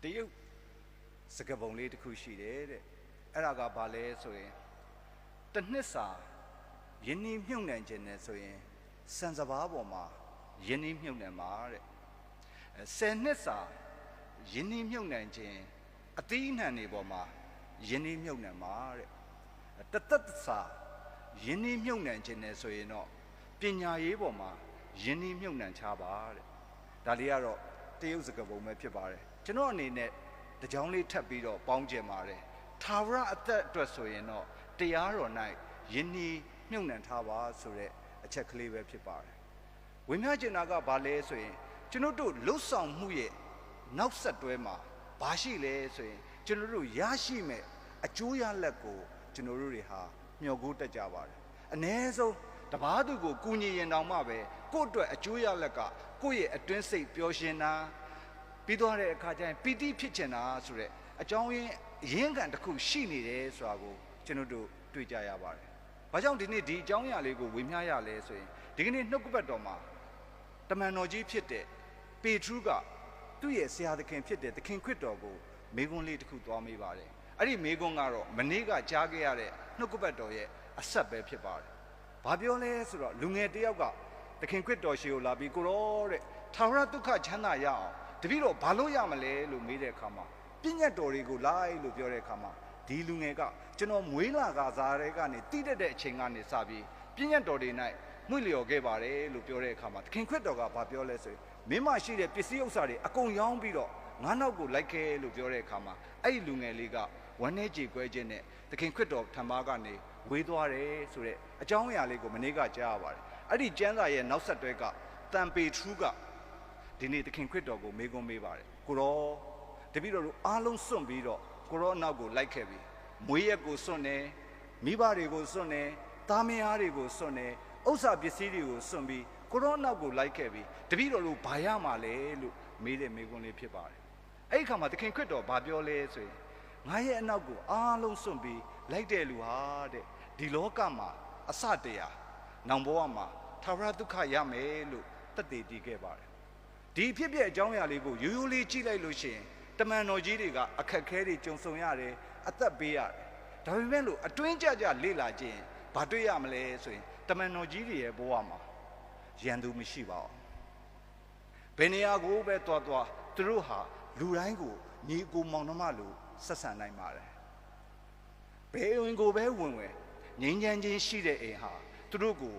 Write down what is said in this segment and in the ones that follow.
တရုတ်စကားပုံလေးတစ်ခုရှိတယ်တဲ့အဲ့ဒါကဘာလဲဆိုရင်တစ်နှစ်စာယင်းနှီးမြုပ်နှံခြင်းနဲ့ဆိုရင်စံစဘာပေါ်မှာယင်းနှီးမြုပ်နှံမှာတဲ့10နှစ်စာယင်းနှီးမြုပ်နှံခြင်းအသီးအနှံတွေပေါ်မှာယင်းနှီးမြုပ်နှံမှာတဲ့တသက်စာယင်းနှီးမြုပ်နှံခြင်းနဲ့ဆိုရင်တော့ပညာရေးပေါ်မှာယင်းနှီးမြုပ်နှံချပါတဲ့ဒါလေးကတော့တရုတ်စကားပုံပဲဖြစ်ပါတယ်ကျွန်တော်အနေနဲ့တကြောင်လေးထပ်ပြီးတော့ပေါင်းကျင်ပါတယ်ထာဝရအသက်အတွက်ဆိုရင်တော့တရားတော်၌ယင်းနှီးမြုပ်နှံထားပါဆိုတဲ့အချက်ကလေးပဲဖြစ်ပါတယ်ဝိညာဉ်ကျင်နာကဘာလဲဆိုရင်ကျွန်တော်တို့လှုပ်ဆောင်မှုရဲ့နောက်ဆက်တွဲမှာဘာရှိလဲဆိုရင်ကျွန်တော်တို့ရရှိမဲ့အကျိုးရလဒ်ကိုကျွန်တော်တို့တွေဟာမျှော်ကိုးတတ်ကြပါတယ်အ ਨੇ ဆုံးတပားသူကိုကူညီရင်တောင်မှပဲကိုယ့်အတွက်အကျိုးရလဒ်ကကိုယ့်ရဲ့အတွင်းစိတ်ပျော်ရွှင်တာပြီးသွားတဲ့အခါကျရင်ပီတိဖြစ်ချင်တာဆိုတဲ့အကြောင်းရင်းခံတစ်ခုရှိနေတယ်ဆိုတာကိုကျွန်တော်တို့တွေ့ကြရပါတယ်။ဘာကြောင့်ဒီနေ့ဒီအကြောင်းအရာလေးကိုဝေမျှရလဲဆိုရင်ဒီကနေ့နှုတ်ကပတ်တော်မှာတမန်တော်ကြီးဖြစ်တဲ့ပေထရုကသူ့ရဲ့ဆရာသခင်ဖြစ်တဲ့သခင်ခရစ်တော်ကိုမေခွန်းလေးတစ်ခုသွားမေးပါတယ်။အဲ့ဒီမေခွန်းကတော့မနေ့ကကြားခဲ့ရတဲ့နှုတ်ကပတ်တော်ရဲ့အဆက်ပဲဖြစ်ပါတယ်။ဘာပြောလဲဆိုတော့လူငယ်တစ်ယောက်ကသခင်ခရစ်တော်ရှေ့ကိုလာပြီးကိုရောတဲ့ထာဝရဒုက္ခချမ်းသာရအောင်တပည့်တော်ဘာလို့ရမလဲလို့မေးတဲ့အခါမှာပညတ်တော်တွေကိုလိုက်လို့ပြောတဲ့အခါမှာဒီလူငယ်ကကျွန်တော်မွေးလာကစားတဲ့ကနေတိတက်တဲ့အချိန်ကနေစပြီးပညတ်တော်တွေ၌မွေ့လျော်ခဲ့ပါတယ်လို့ပြောတဲ့အခါမှာသခင်ခရစ်တော်ကဘာပြောလဲဆိုရင်မင်းမရှိတဲ့ပစ္စည်းဥစ္စာတွေအကုန်ရောင်းပြီးတော့ငါနောက်ကိုလိုက်ခဲ့လို့ပြောတဲ့အခါမှာအဲ့ဒီလူငယ်လေးကဝမ်းနဲ့ကြေကွဲခြင်းနဲ့သခင်ခရစ်တော်ထံပါကနေဝေးသွားတယ်ဆိုတဲ့အကြောင်းအရာလေးကိုမနေ့ကကြားရပါတယ်အဲ့ဒီကျမ်းစာရဲ့နောက်ဆက်တွဲကတန်ပေထူးကဒီနေ့သခင်ခရစ်တော်ကိုမေးခွန်းမေးပါတယ်ကိုရောတပည့်တော်တို့အားလုံးစွန့်ပြီးတော့ကိုရောနောက်ကိုလိုက်ခဲ့ပြီမွေးရက်ကိုစွန့်တယ်မိဘတွေကိုစွန့်တယ်သားမယားတွေကိုစွန့်တယ်ဥစ္စာပစ္စည်းတွေကိုစွန့်ပြီးကိုရောနောက်ကိုလိုက်ခဲ့ပြီတပည့်တော်တို့ဘာရမှာလဲလို့မေးတဲ့မေးခွန်းလေးဖြစ်ပါတယ်အဲ့ဒီခါမှာသခင်ခရစ်တော်ဘာပြောလဲဆိုရင်ငါရဲ့အနောက်ကိုအားလုံးစွန့်ပြီးလိုက်တဲ့လူဟာတဲ့ဒီလောကမှာအစတရားနောင်ဘဝမှာထာဝရဒုက္ခရမယ်လို့သက်သေတည်ခဲ့ပါတယ်ဒီဖြစ်ဖြစ်အကြောင်းအရာလေးကိုရိုးရိုးလေးကြည့်လိုက်လို့ရှိရင်တမန်တော်ကြီးတွေကအခက်ခဲတွေကြုံဆုံရတယ်အသက်ပေးရတယ်ဒါပေမဲ့လို့အတွင်းကြကြလေ့လာခြင်းဘာတွေ့ရမလဲဆိုရင်တမန်တော်ကြီးတွေရဲ့ဘဝမှာရန်သူမရှိပါဘူးဘယ်နေရာကိုပဲတွားတွားသူတို့ဟာလူတိုင်းကိုညီကိုမောင်နှမလို့ဆက်ဆံနိုင်ပါတယ်ဘယ်အိမ်ကိုပဲဝင်ဝင်ငြိမ်းချမ်းခြင်းရှိတဲ့အိမ်ဟာသူတို့ကို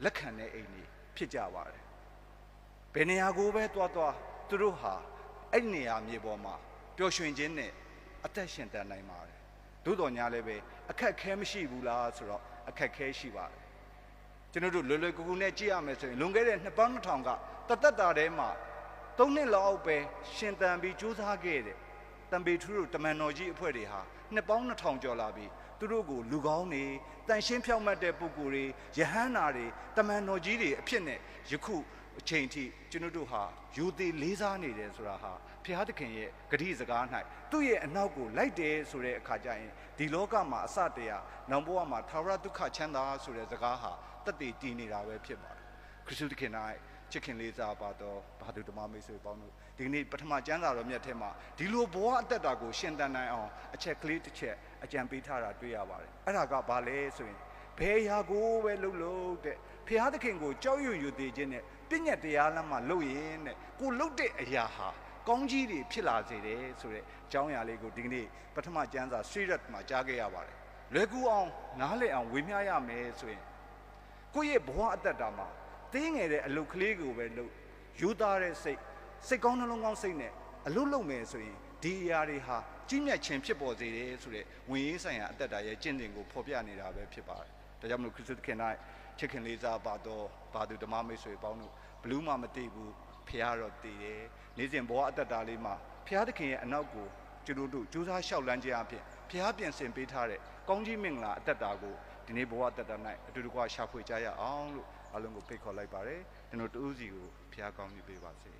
လက်ခံတဲ့အိမ်ကြီးဖြစ်ကြပါတယ်ဘယ်နေရာကိုပဲတွားတွားသူတို့ဟာအဲ့နေရာမြေပေါ်မှာပျော်ရွှင်ခြင်းနဲ့အသက်ရှင်တန်နိုင်ပါတယ်သို့တော်ညာလည်းပဲအခက်ခဲမရှိဘူးလားဆိုတော့အခက်ခဲရှိပါတယ်ကျွန်တော်တို့လွယ်လွယ်ကူကူနဲ့ကြည့်ရမယ်ဆိုရင်လွန်ခဲ့တဲ့နှစ်ပေါင်း2000ကတသက်တာထဲမှာ3နှစ်လောက်ပဲရှင်သန်ပြီးကြိုးစားခဲ့တဲ့တန်ပေထူးတို့တမန်တော်ကြီးအဖွဲ့တွေဟာနှစ်ပေါင်း2000ကျော်လာပြီးသူတို့ကိုလူကောင်းတွေတန်ရှင်းဖြောင့်မတ်တဲ့ပုဂ္ဂိုလ်တွေယဟန်နာတွေတမန်တော်ကြီးတွေအဖြစ်နဲ့ယခုအချိန်ထိကျွန်တော်တို့ဟာယူသေးလေးစားနေတယ်ဆိုတာဟာဘုရားသခင်ရဲ့ဂရုစကား၌သူ့ရဲ့အနောက်ကိုလိုက်တယ်ဆိုတဲ့အခါကျရင်ဒီလောကမှာအစတရားနောင်ဘဝမှာထာဝရဒုက္ခချမ်းသာဆိုတဲ့စကားဟာတက်တည်တည်နေတာပဲဖြစ်ပါတယ်ခရစ်သခင်၌ချစ်ခင်လေးစားပါတော့ဘာသူဓမ္မမိတ်ဆွေပေါင်းတို့ဒီနေ့ပထမကျမ်းစာတော်မြတ်ထဲမှာဒီလိုဘဝအသက်တာကိုရှင်သန်နိုင်အောင်အချက်ကလေးတစ်ချက်အကြံပေးထားတာတွေ့ရပါတယ်အဲ့ဒါကဘာလဲဆိုရင်ဘယ်ရာကိုပဲလှုပ်လို့တဲ့ဘုရားသခင်ကိုကြောက်ရွံ့ယူသေးခြင်းနဲ့ပြည့်ညတ်တရားလမ်းမှာလှုပ်ရင်တဲ့ကိုလှုပ်တဲ့အရာဟာကောင်းကြီးတွေဖြစ်လာစေတယ်ဆိုတဲ့အကြောင်းအရာလေးကိုဒီကနေ့ပထမကျမ်းစာစီရက်မှာကြားခဲ့ရပါတယ်လွယ်ကူအောင်နားလည်အောင်ဝေမျှရမယ်ဆိုရင်ကိုယ့်ရဲ့ဘဝအသက်တာမှာသေးငယ်တဲ့အလုပ်ကလေးကိုပဲလုပ်ယူသားတဲ့စိတ်ကောင်းနှလုံးကောင်းစိတ်နဲ့အလုပ်လုပ်မယ်ဆိုရင်ဒီအရာတွေဟာကြီးမြတ်ခြင်းဖြစ်ပေါ်စေတယ်ဆိုတဲ့ဝင်ရေးဆိုင်ရာအသက်တာရဲ့ကျင့်စဉ်ကိုဖော်ပြနေတာပဲဖြစ်ပါတယ်ဒါကြောင့်မလို့ခရစ်သခင်၌ချစ်ခင်လေးစားပါတော့ဘာသူဓမ္မမိတ်ဆွေပေါင်းတို့ဘလူးမှမသိဘူးဖះတော့တည်တယ်နေ့စဉ်ဘဝအသက်တာလေးမှာဖះသခင်ရဲ့အနောက်ကိုကျွန်တော်တို့ကြိုးစားလျှောက်လန်းခြင်းအဖြစ်ဖះပြင်ဆင်ပေးထားတဲ့ကောင်းကြီးမင်္ဂလာအသက်တာကိုဒီနေ့ဘဝအသက်တာ၌အတူတကွရှာဖွေကြရအောင်လို့အားလုံးကိုဖိတ်ခေါ်လိုက်ပါတယ်ကျွန်တော်တူးစီကိုဖះကောင်းကြီးပေးပါစေ